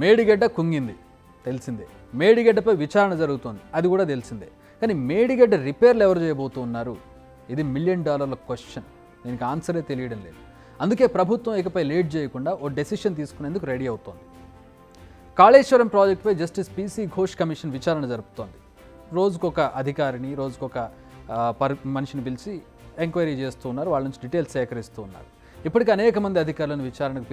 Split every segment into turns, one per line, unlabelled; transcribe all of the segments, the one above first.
మేడిగడ్డ కుంగింది తెలిసిందే, మేడిగడ్డపై విచారణ జరుగుతోంది అది కూడా తెలిసిందే. కానీ మేడిగడ్డ రిపేర్లు ఎవరు చేయబోతున్నారు? ఇది $1 మిలియన్ క్వశ్చన్. దీనికి ఆన్సరే తెలియడం లేదు. అందుకే ప్రభుత్వం ఇకపై లేట్ చేయకుండా ఓ డెసిషన్ తీసుకునేందుకు రెడీ అవుతోంది. కాళేశ్వరం ప్రాజెక్టుపై జస్టిస్ పీసీ ఘోష్ కమిషన్ విచారణ జరుపుతోంది. రోజుకొక అధికారిని, రోజుకొక మనిషిని పిలిచి ఎంక్వైరీ చేస్తూ ఉన్నారు, వాళ్ళ నుంచి డీటెయిల్స్ సేకరిస్తూ ఉన్నారు. ఇప్పటికీ అనేక మంది అధికారులను విచారణకు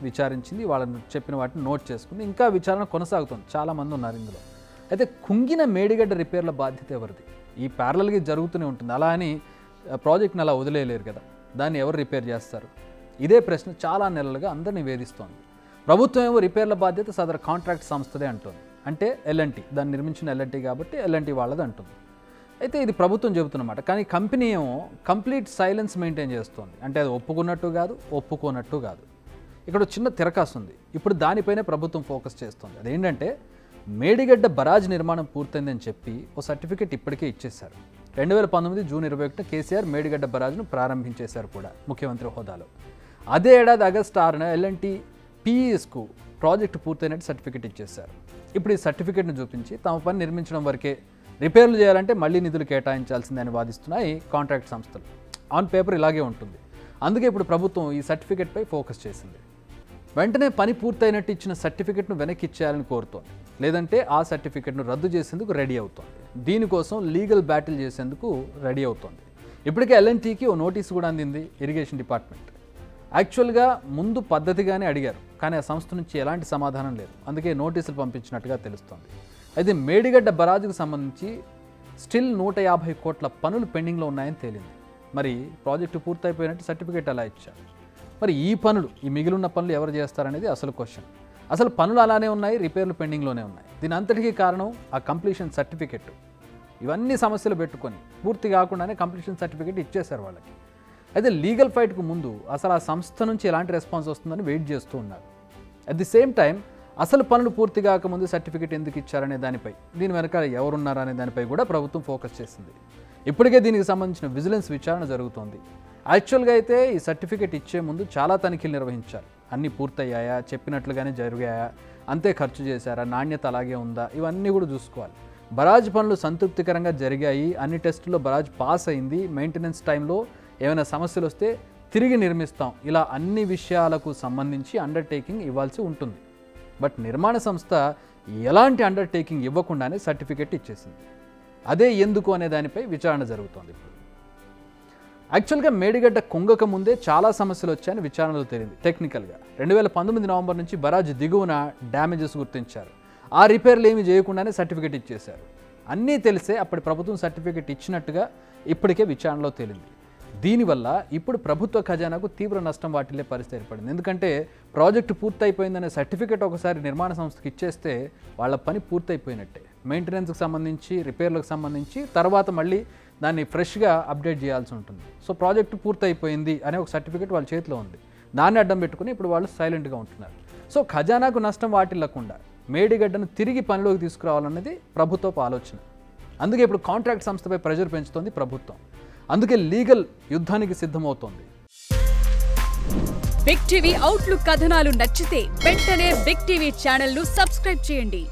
విచారించింది, వాళ్ళని చెప్పిన వాటిని నోట్ చేసుకుంది. ఇంకా విచారణ కొనసాగుతుంది, చాలామంది ఉన్నారు ఇందులో. అయితే కుంగిన మేడిగడ్డ రిపేర్ల బాధ్యత ఎవరిది? ఈ ప్యారలల్గా జరుగుతూనే ఉంటుంది. అలా అని ప్రాజెక్ట్ని అలా వదిలేయలేరు కదా, దాన్ని ఎవరు రిపేర్ చేస్తారు? ఇదే ప్రశ్న చాలా నెలలుగా అందరినీ వేధిస్తోంది. ప్రభుత్వం ఏమో రిపేర్ల బాధ్యత సదరు కాంట్రాక్ట్ సంస్థదే అంటుంది. అంటే ఎల్ఎన్టీ, దాన్ని నిర్మించిన ఎల్ఎన్టీ కాబట్టి ఎల్ఎన్టీ వాళ్ళది అంటుంది. అయితే ఇది ప్రభుత్వం చెబుతున్నమాట. కానీ కంపెనీ ఏమో కంప్లీట్ సైలెన్స్ మెయింటైన్ చేస్తుంది. అంటే అది ఒప్పుకున్నట్టు కాదు, ఒప్పుకోనట్టు కాదు. ఇక్కడ చిన్న తిరకాసు ఉంది. ఇప్పుడు దానిపైనే ప్రభుత్వం ఫోకస్ చేస్తుంది. అదేంటంటే మేడిగడ్డ బరాజ్ నిర్మాణం పూర్తయిందని చెప్పి ఓ సర్టిఫికేట్ ఇప్పటికే ఇచ్చేశారు. 2019 జూన్ 21 కేసీఆర్ మేడిగడ్డ బరాజ్ను ప్రారంభించేశారు కూడా ముఖ్యమంత్రి హోదాలో. అదే ఏడాది ఆగస్టు 6న ఎల్ఎన్టీ పీఈఎస్కు ప్రాజెక్టు పూర్తయినట్టు సర్టిఫికేట్ ఇచ్చేశారు. ఇప్పుడు ఈ సర్టిఫికేట్ను చూపించి తమ పని నిర్మించడం వరకే, రిపేర్లు చేయాలంటే మళ్ళీ నిధులు కేటాయించాల్సిందని వాదిస్తున్నాయి కాంట్రాక్ట్ సంస్థలు. ఆన్ పేపర్ ఇలాగే ఉంటుంది. అందుకే ఇప్పుడు ప్రభుత్వం ఈ సర్టిఫికేట్పై ఫోకస్ చేసింది. వెంటనే పని పూర్తయినట్టు ఇచ్చిన సర్టిఫికేట్ను వెనక్కి ఇచ్చేయాలని కోరుతోంది. లేదంటే ఆ సర్టిఫికేట్ను రద్దు చేసేందుకు రెడీ అవుతోంది. దీనికోసం లీగల్ బ్యాటిల్ చేసేందుకు రెడీ అవుతోంది. ఇప్పటికే ఎల్ఎన్టీకి ఓ నోటీసు కూడా అందింది ఇరిగేషన్ డిపార్ట్మెంట్. యాక్చువల్గా ముందు పద్ధతిగానే అడిగారు, కానీ ఆ సంస్థ నుంచి ఎలాంటి సమాధానం లేదు. అందుకే నోటీసులు పంపించినట్టుగా తెలుస్తోంది. అయితే మేడిగడ్డ బరాజుకు సంబంధించి స్టిల్ 150 కోట్ల పనులు పెండింగ్లో ఉన్నాయని తేలింది. మరి ప్రాజెక్టు పూర్తయిపోయినట్టు సర్టిఫికేట్ అలా ఇచ్చారు. మరి ఈ మిగిలిన పనులు ఎవరు చేస్తారనేది అసలు క్వశ్చన్. అసలు పనులు అలానే ఉన్నాయి, రిపేర్లు పెండింగ్లోనే ఉన్నాయి. దీని అంతటికీ కారణం ఆ కంప్లీషన్ సర్టిఫికెట్. ఇవన్నీ సమస్యలు పెట్టుకొని పూర్తి కాకుండానే కంప్లీషన్ సర్టిఫికేట్ ఇచ్చేశారు వాళ్ళకి. అయితే లీగల్ ఫైట్కు ముందు అసలు ఆ సంస్థ నుంచి ఎలాంటి రెస్పాన్స్ వస్తుందని వెయిట్ చేస్తూ ఉన్నారు. అట్ ది సేమ్ టైం అసలు పనులు పూర్తి కాకముందు సర్టిఫికేట్ ఎందుకు ఇచ్చారనే దానిపై, దీని వెనకాల ఎవరున్నారనే దానిపై కూడా ప్రభుత్వం ఫోకస్ చేసింది. ఇప్పటికే దీనికి సంబంధించిన విజిలెన్స్ విచారణ జరుగుతోంది. యాక్చువల్గా అయితే ఈ సర్టిఫికేట్ ఇచ్చే ముందు చాలా తనిఖీలు నిర్వహించారు. అన్నీ పూర్తయ్యాయా, చెప్పినట్లుగానే జరిగాయా, అంతే ఖర్చు చేశారా, నాణ్యత అలాగే ఉందా, ఇవన్నీ కూడా చూసుకోవాలి. బరాజ్ పనులు సంతృప్తికరంగా జరిగాయి, అన్ని టెస్టుల్లో బరాజ్ పాస్ అయింది, మెయింటెనెన్స్ టైంలో ఏమైనా సమస్యలు వస్తే తిరిగి నిర్మిస్తాం, ఇలా అన్ని విషయాలకు సంబంధించి అండర్టేకింగ్ ఇవ్వాల్సి ఉంటుంది. బట్ నిర్మాణ సంస్థ ఎలాంటి అండర్టేకింగ్ ఇవ్వకుండానే సర్టిఫికేట్ ఇచ్చేసింది. అదే ఎందుకు అనే దానిపై విచారణ జరుగుతోంది. యాక్చువల్గా మేడిగడ్డ కుంగక ముందే చాలా సమస్యలు వచ్చాయని విచారణలో తేలింది. టెక్నికల్గా 2019 నవంబర్ నుంచి బరాజ్ దిగువన డ్యామేజెస్ గుర్తించారు. ఆ రిపేర్లు ఏమి చేయకుండానే సర్టిఫికేట్ ఇచ్చేశారు. అన్నీ తెలిసే అప్పటి ప్రభుత్వం సర్టిఫికేట్ ఇచ్చినట్టుగా ఇప్పటికే విచారణలో తేలింది. దీనివల్ల ఇప్పుడు ప్రభుత్వ ఖజానాకు తీవ్ర నష్టం వాటిల్లే పరిస్థితి ఏర్పడింది. ఎందుకంటే ప్రాజెక్టు పూర్తయిపోయిందనే సర్టిఫికేట్ ఒకసారి నిర్మాణ సంస్థకి ఇచ్చేస్తే వాళ్ళ పని పూర్తయిపోయినట్టే. మెయింటెనెన్స్కి సంబంధించి, రిపేర్లకు సంబంధించి తర్వాత మళ్ళీ దాన్ని ఫ్రెష్గా అప్డేట్ చేయాల్సి ఉంటుంది. సో ప్రాజెక్టు పూర్తయిపోయింది అనే ఒక సర్టిఫికేట్ వాళ్ళ చేతిలో ఉంది. దాన్ని అడ్డం పెట్టుకుని ఇప్పుడు వాళ్ళు సైలెంట్గా ఉంటున్నారు. సో ఖజానాకు నష్టం వాటిల్లకుండా మేడిగడ్డను తిరిగి పనిలోకి తీసుకురావాలన్నది ప్రభుత్వపు ఆలోచన. అందుకే ఇప్పుడు కాంట్రాక్ట్ సంస్థపై ప్రెజర్ పెంచుతోంది ప్రభుత్వం. అందుకే లీగల్ యుద్ధానికి సిద్ధమవుతోంది.
బిగ్ టీవీ అవుట్లుక్ కథనాలు నచ్చితే వెంటనే బిగ్ టీవీ ఛానల్ ను సబ్స్క్రైబ్ చేయండి.